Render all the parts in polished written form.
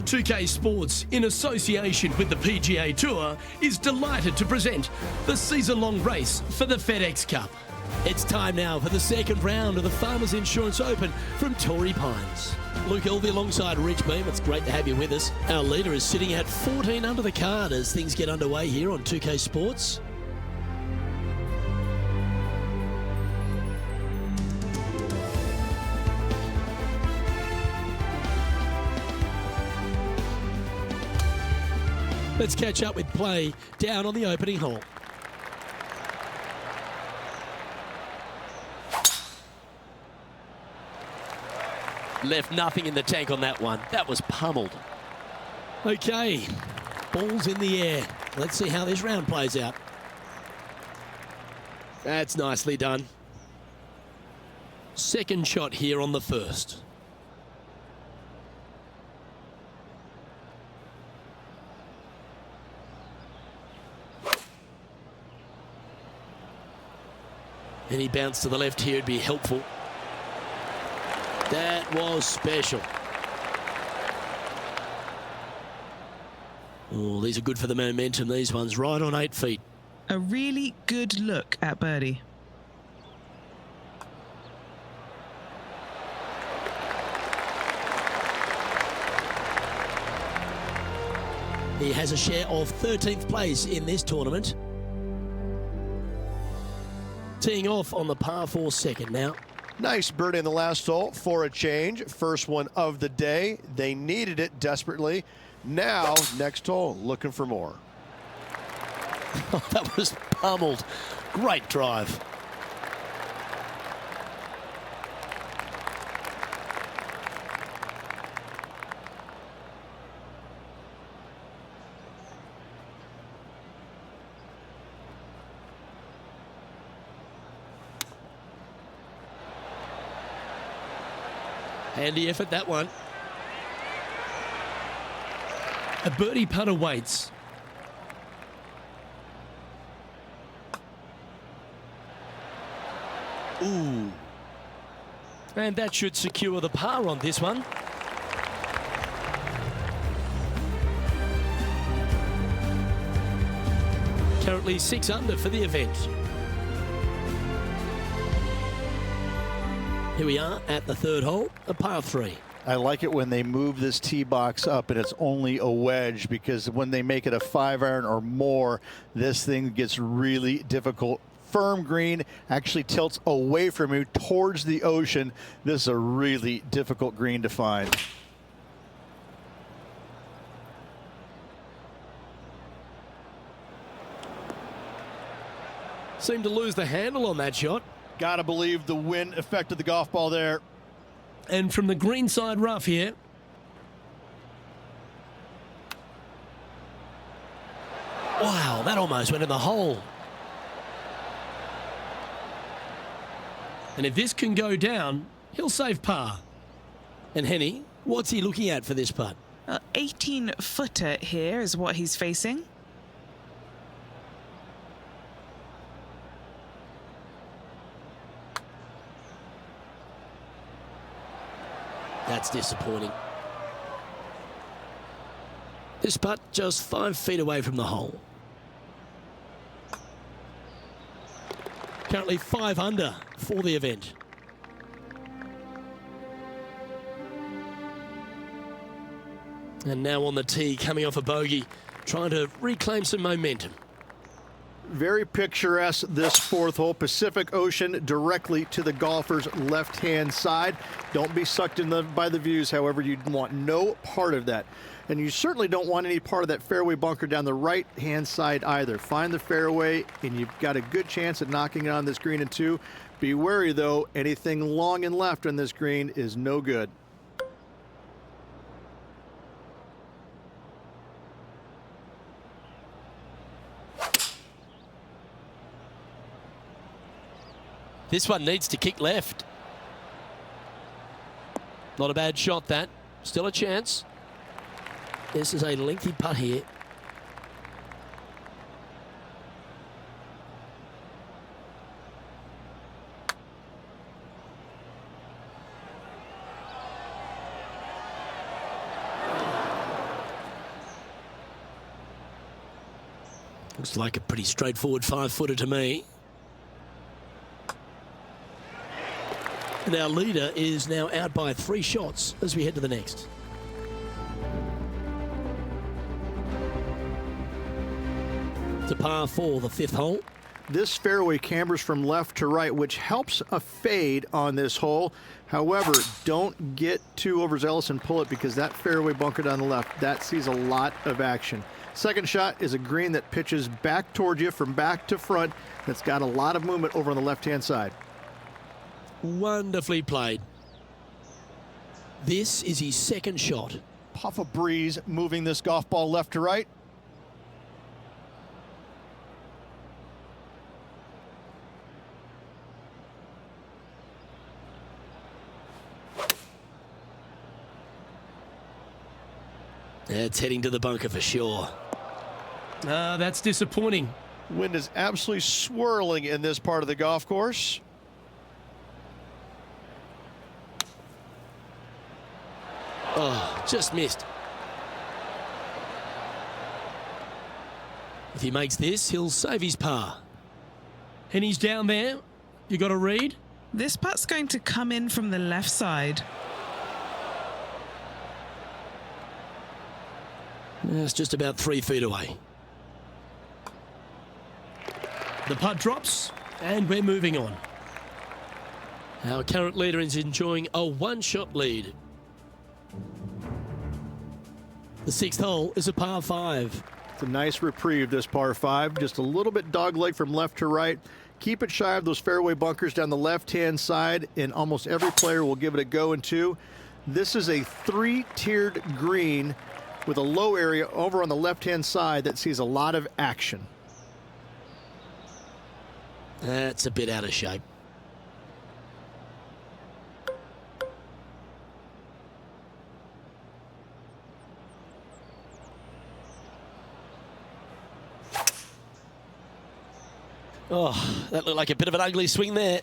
2K Sports, in association with the PGA Tour, is delighted to present the season-long race for the FedEx Cup. It's time now for the second round of the Farmers Insurance Open from Torrey Pines. Luke Elvey alongside Rich Beam. It's great to have you with us. Our leader is sitting at 14 under the card as things get underway here on 2K Sports. Let's catch up with play down on the opening hole. Left nothing in the tank on that one. That was pummeled. Okay, ball's in the air. Let's see how this round plays out. That's nicely done. Second shot here on the first. Any bounce to the left here would be helpful. That was special. Oh, these are good for the momentum, these ones, right on 8 feet. A really good look at birdie. He has a share of 13th place in this tournament. Teeing off on the par 4 second now. Nice birdie in the last hole for a change. First one of the day. They needed it desperately. Now, next hole, looking for more. Oh, that was pummeled. Great drive. Handy effort, that one. A birdie putt awaits. Ooh. And that should secure the par on this one. Currently 6 under for the event. Here we are at the third hole, a par 3. I like it when they move this tee box up and it's only a wedge, because when they make it a 5-iron or more, this thing gets really difficult. Firm green, actually tilts away from you towards the ocean. This is a really difficult green to find. Seemed to lose the handle on that shot. Gotta believe the wind affected the golf ball there. And from the green side rough here. Wow, that almost went in the hole. And if this can go down, he'll save par. And Henny, what's he looking at for this putt? 18-footer here is what he's facing. That's disappointing. This putt just 5 feet away from the hole. Currently 5 under for the event. And now on the tee, coming off a bogey, trying to reclaim some momentum. Very picturesque, this fourth hole. Pacific Ocean directly to the golfer's left-hand side. Don't be sucked in by the views, however. You want no part of that. And you certainly don't want any part of that fairway bunker down the right-hand side either. Find the fairway, and you've got a good chance at knocking it on this green in 2. Be wary, though. Anything long and left on this green is no good. This one needs to kick left. Not a bad shot, that. Still a chance. This is a lengthy putt here. Looks like a pretty straightforward 5-footer to me. And our leader is now out by 3 shots as we head to the next. To par 4, the 5th hole. This fairway cambers from left to right, which helps a fade on this hole. However, don't get too overzealous and pull it, because that fairway bunker down the left, that sees a lot of action. Second shot is a green that pitches back towards you from back to front. That's got a lot of movement over on the left-hand side. Wonderfully played. This is his second shot. Puff of breeze moving this golf ball left to right. It's heading to the bunker for sure. That's disappointing. Wind is absolutely swirling in this part of the golf course. Oh, just missed. If he makes this, he'll save his par. And he's down there. You got a read? This putt's going to come in from the left side. It's just about 3 feet away. The putt drops, and we're moving on. Our current leader is enjoying a 1-shot lead. The 6th hole is a par 5. It's a nice reprieve, this par 5. Just a little bit dogleg from left to right. Keep it shy of those fairway bunkers down the left-hand side, and almost every player will give it a go in 2. This is a 3-tiered green with a low area over on the left-hand side that sees a lot of action. That's a bit out of shape. Oh, that looked like a bit of an ugly swing there.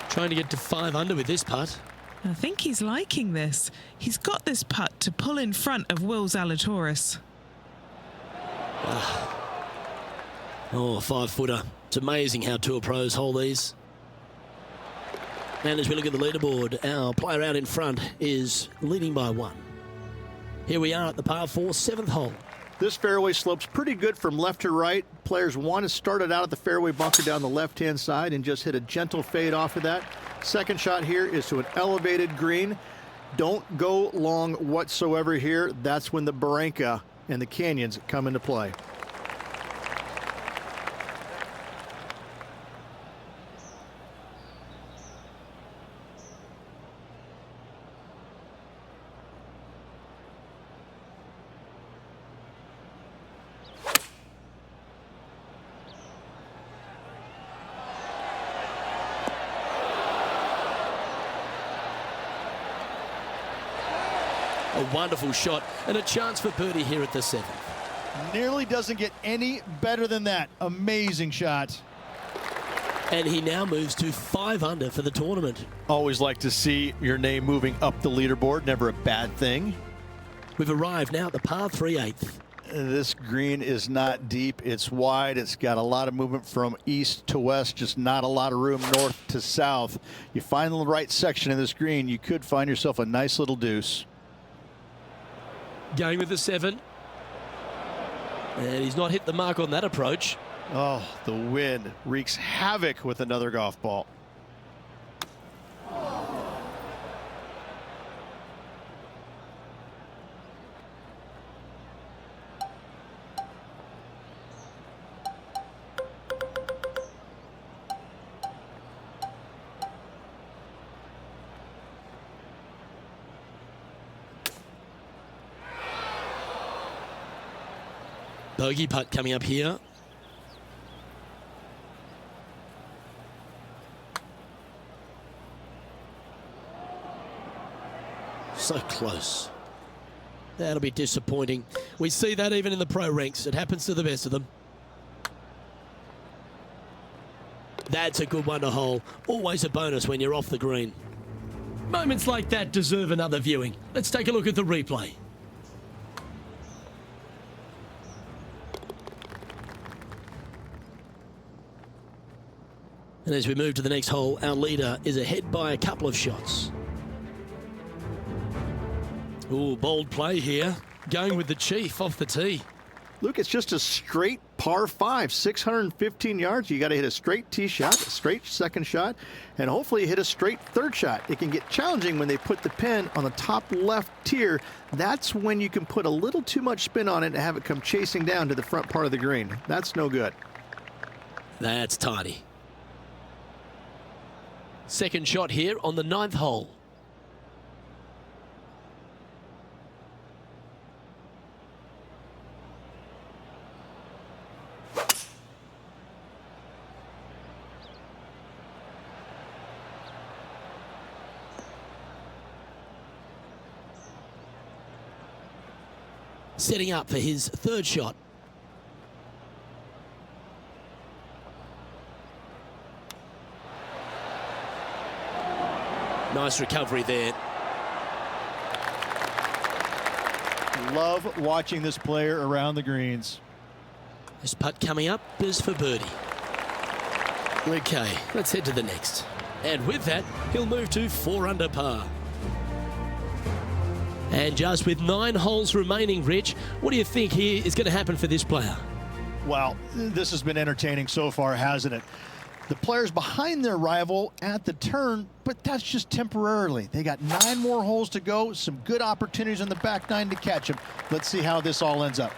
Trying to get to 5 under with this putt. I think he's liking this. He's got this putt to pull in front of Will Zalatoris. Oh, 5-footer. It's amazing how tour pros hold these. And as we look at the leaderboard, our player out in front is leading by 1. Here we are at the par 4, 7th hole. This fairway slopes pretty good from left to right. Players want to start it out at the fairway bunker down the left-hand side and just hit a gentle fade off of that. Second shot here is to an elevated green. Don't go long whatsoever here. That's when the barranca and the canyons come into play. A wonderful shot and a chance for birdie here at the 7th. Nearly doesn't get any better than that. Amazing shot. And he now moves to 5 under for the tournament. Always like to see your name moving up the leaderboard. Never a bad thing. We've arrived now at the par 3, 8th. This green is not deep. It's wide. It's got a lot of movement from east to west, just not a lot of room north to south. You find the right section of this green, you could find yourself a nice little deuce. Going with the 7. And he's not hit the mark on that approach. Oh, the wind wreaks havoc with another golf ball. Bogey putt coming up here. So close. That'll be disappointing. We see that even in the pro ranks. It happens to the best of them. That's a good one to hole. Always a bonus when you're off the green. Moments like that deserve another viewing. Let's take a look at the replay. And as we move to the next hole, our leader is ahead by a couple of shots. Ooh, bold play here. Going with the Chief off the tee. Luke, it's just a straight par 5, 615 yards. You got to hit a straight tee shot, a straight second shot, and hopefully hit a straight third shot. It can get challenging when they put the pin on the top left tier. That's when you can put a little too much spin on it and have it come chasing down to the front part of the green. That's no good. That's tidy. Second shot here on the 9th hole. Setting up for his third shot. Nice recovery there. Love watching this player around the greens. This putt coming up is for birdie. Okay, let's head to the next. And with that, he'll move to 4 under par. And just with 9 holes remaining, Rich, what do you think here is going to happen for this player? Well, this has been entertaining so far, hasn't it? The player's behind their rival at the turn, but that's just temporarily. They got 9 more holes to go, some good opportunities on the back 9 to catch him. Let's see how this all ends up.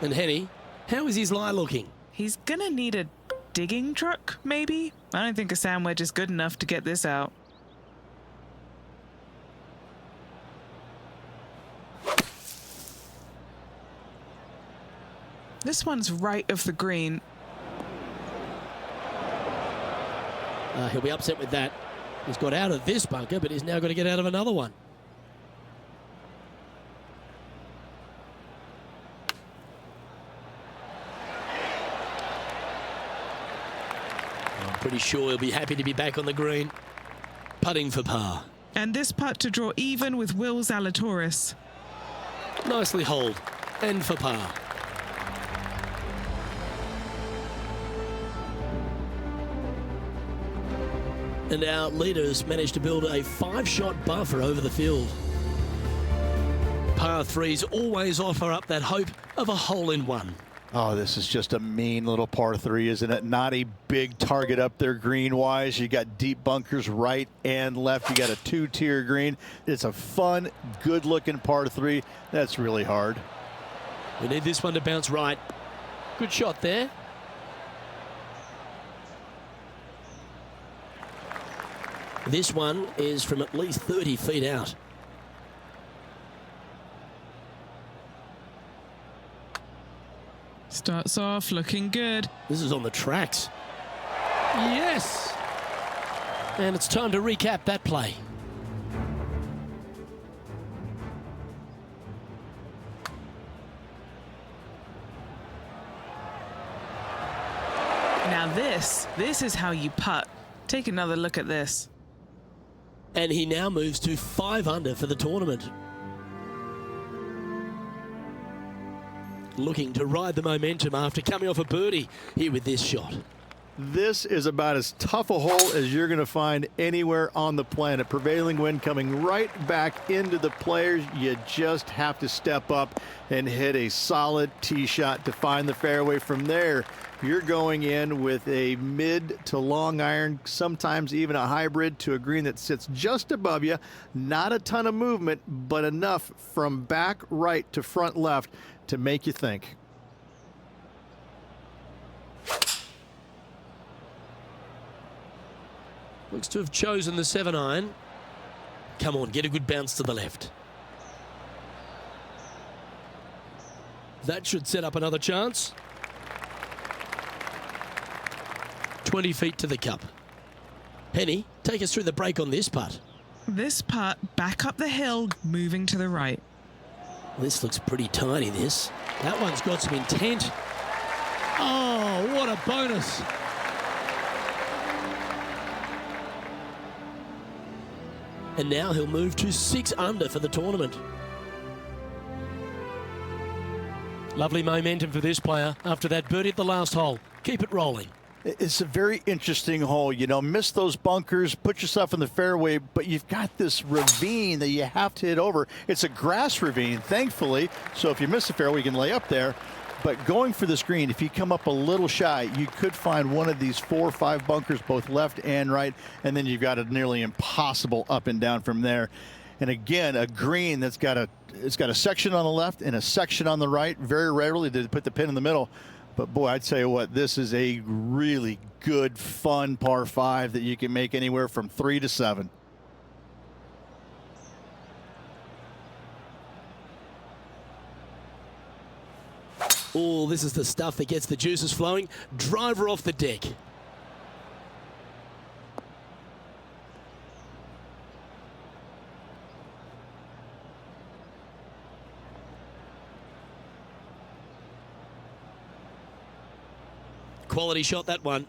And Henny, how is his lie looking? He's gonna need a digging truck, maybe? I don't think a sand wedge is good enough to get this out. This one's right of the green. He'll be upset with that. He's got out of this bunker, but he's now got to get out of another one. I'm pretty sure he'll be happy to be back on the green. Putting for par. And this putt to draw even with Will Zalatoris. Nicely holed. And for par. And our leaders managed to build a 5-shot buffer over the field. Par 3s always offer up that hope of a hole-in-one. Oh, this is just a mean little par 3, isn't it? Not a big target up there green-wise. You got deep bunkers right and left. You got a 2-tier green. It's a fun, good-looking par 3. That's really hard. We need this one to bounce right. Good shot there. This one is from at least 30 feet out. Starts off looking good. This is on the tracks. Yes! And it's time to recap that play. Now this is how you putt. Take another look at this. And he now moves to 5 under for the tournament. Looking to ride the momentum after coming off a birdie here with this shot. This is about as tough a hole as you're going to find anywhere on the planet. Prevailing wind coming right back into the players. You just have to step up and hit a solid tee shot to find the fairway. From there, you're going in with a mid to long iron, sometimes even a hybrid, to a green that sits just above you. Not a ton of movement, but enough from back right to front left to make you think. Looks to have chosen the 7-iron. Come on, get a good bounce to the left. That should set up another chance. 20 feet to the cup. Henny, take us through the break on this putt. This putt back up the hill, moving to the right. This looks pretty tiny, this. That one's got some intent. Oh, what a bonus. And now he'll move to 6 under for the tournament. Lovely momentum for this player after that birdie at the last hole. Keep it rolling. It's a very interesting hole. You know, miss those bunkers, put yourself in the fairway, but you've got this ravine that you have to hit over. It's a grass ravine, thankfully, so if you miss the fairway, you can lay up there. But going for this green, if you come up a little shy, you could find one of these 4 or 5 bunkers, both left and right, and then you've got a nearly impossible up and down from there. And again, a green that's got a section on the left and a section on the right. Very rarely did they put the pin in the middle. But boy, I'd tell you what, this is a really good, fun par 5 that you can make anywhere from 3 to 7. Oh, this is the stuff that gets the juices flowing. Driver off the deck. Quality shot, that one.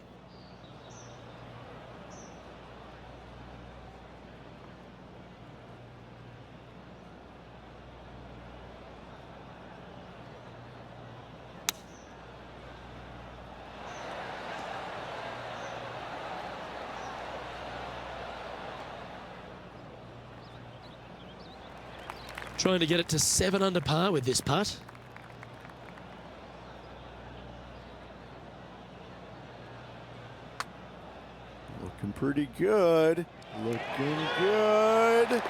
Trying to get it to 7 under par with this putt. Looking pretty good. Looking good.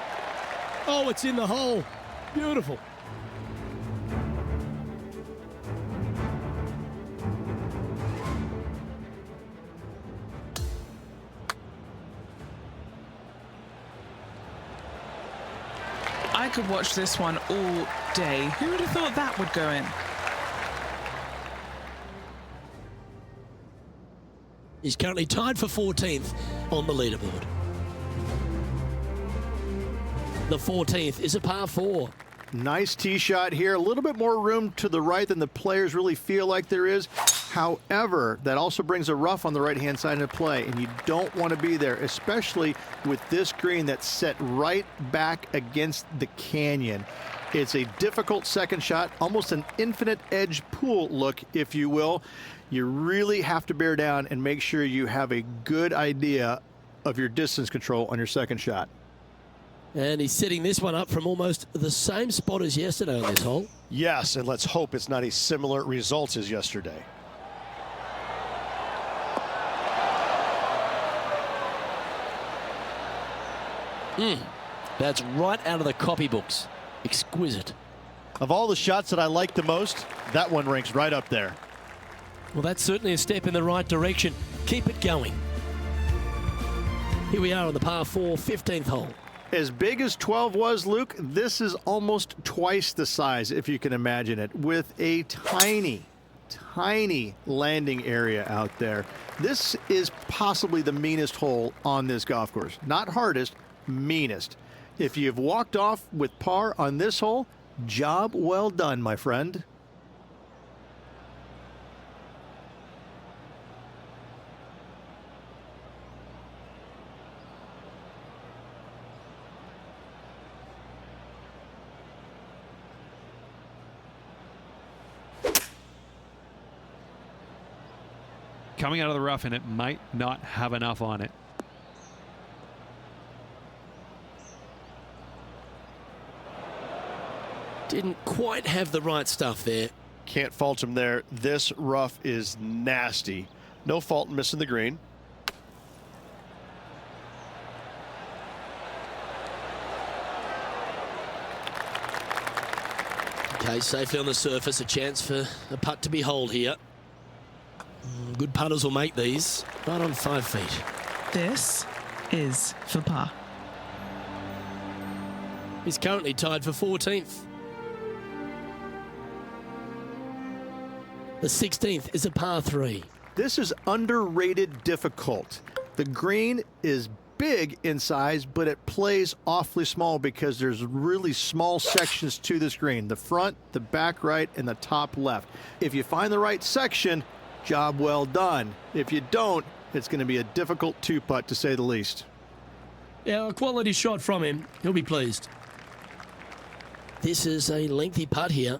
Oh, it's in the hole. Beautiful. I could watch this one all day. Who would have thought that would go in? He's currently tied for 14th on the leaderboard. The 14th is a par 4. Nice tee shot here. A little bit more room to the right than the players really feel like there is. However, that also brings a rough on the right-hand side into play, and you don't want to be there, especially with this green that's set right back against the canyon. It's a difficult second shot, almost an infinite edge pool look, if you will. You really have to bear down and make sure you have a good idea of your distance control on your second shot. And he's setting this one up from almost the same spot as yesterday on this hole. Yes, and let's hope it's not a similar result as yesterday. That's right out of the copybooks. Exquisite. Of all the shots that I like the most, that one ranks right up there. Well, that's certainly a step in the right direction. Keep it going. Here we are on the par 4, 15th hole. As big as 12 was, Luke, this is almost twice the size, if you can imagine it, with a tiny landing area out there. This is possibly the meanest hole on this golf course. Not hardest, meanest. If you've walked off with par on this hole, job well done, my friend. Coming out of the rough, and it might not have enough on it. Didn't quite have the right stuff there. Can't fault him there. This rough is nasty. No fault in missing the green. Okay, safely on the surface, a chance for a putt to be holed here. Good putters will make these. Right on 5 feet. This is for par. He's currently tied for 14th. The 16th is a par 3. This is underrated difficult. The green is big in size, but it plays awfully small because there's really small sections to this green. The front, the back right, and the top left. If you find the right section, job well done. If you don't, it's going to be a difficult two-putt to say the least. Yeah, a quality shot from him. He'll be pleased. This is a lengthy putt here.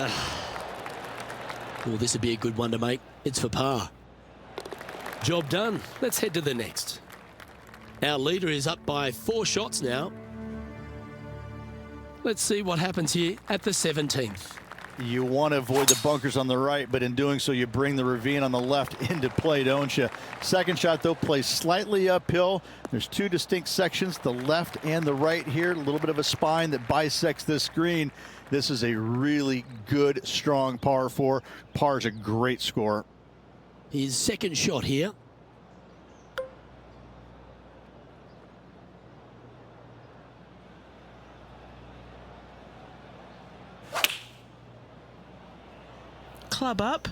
Oh, this would be a good one to make. It's for par. Job done. Let's head to the next. Our leader is up by 4 shots now. Let's see what happens here at the 17th. You want to avoid the bunkers on the right, but in doing so, you bring the ravine on the left into play, don't you? Second shot, though, plays slightly uphill. There's 2 distinct sections, the left and the right here. A little bit of a spine that bisects this green. This is a really good, strong par 4. Par is a great score. His second shot here. Club up.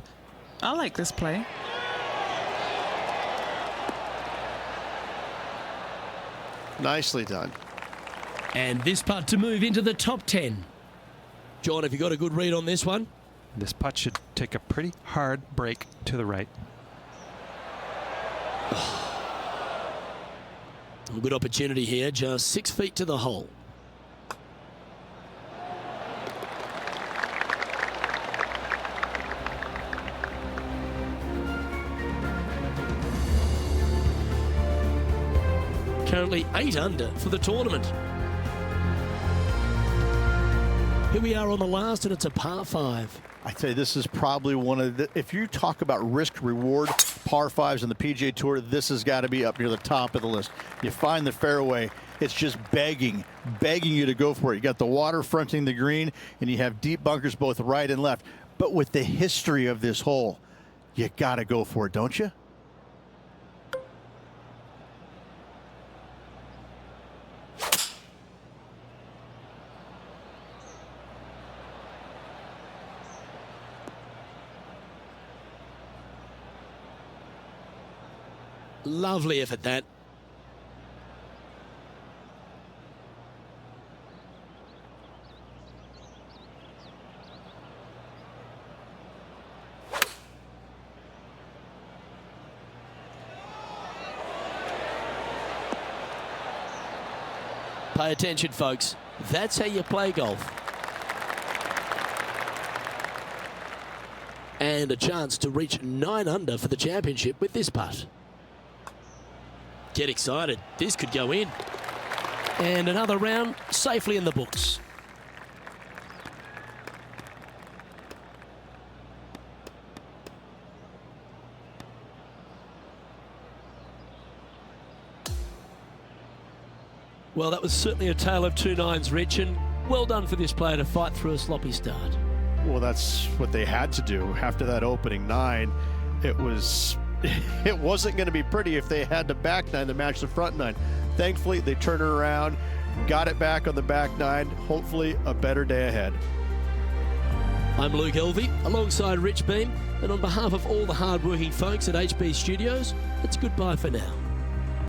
I like this play. Nicely done. And this putt to move into the top 10. John, have you got a good read on this one? This putt should take a pretty hard break to the right. A good opportunity here, just 6 feet to the hole. Currently 8 under for the tournament. Here we are on the last, and it's a par 5. I tell you, this is probably one of the, if you talk about risk reward par 5s in the PGA Tour, this has got to be up near the top of the list. You find the fairway, it's just begging you to go for it. You got the water fronting the green, and you have deep bunkers both right and left. But with the history of this hole, you got to go for it, don't you? Lovely effort, that. Pay attention, folks. That's how you play golf. And a chance to reach 9 under for the championship with this putt. Get excited. This could go in. And another round safely in the books. Well, that was certainly a tale of 2 nines, Rich, and well done for this player to fight through a sloppy start. Well, that's what they had to do after that opening 9. It wasn't going to be pretty if they had the back 9 to match the front 9. Thankfully, they turned it around, got it back on the back 9. Hopefully, a better day ahead. I'm Luke Elvey, alongside Rich Beam, and on behalf of all the hard-working folks at HB Studios, it's goodbye for now.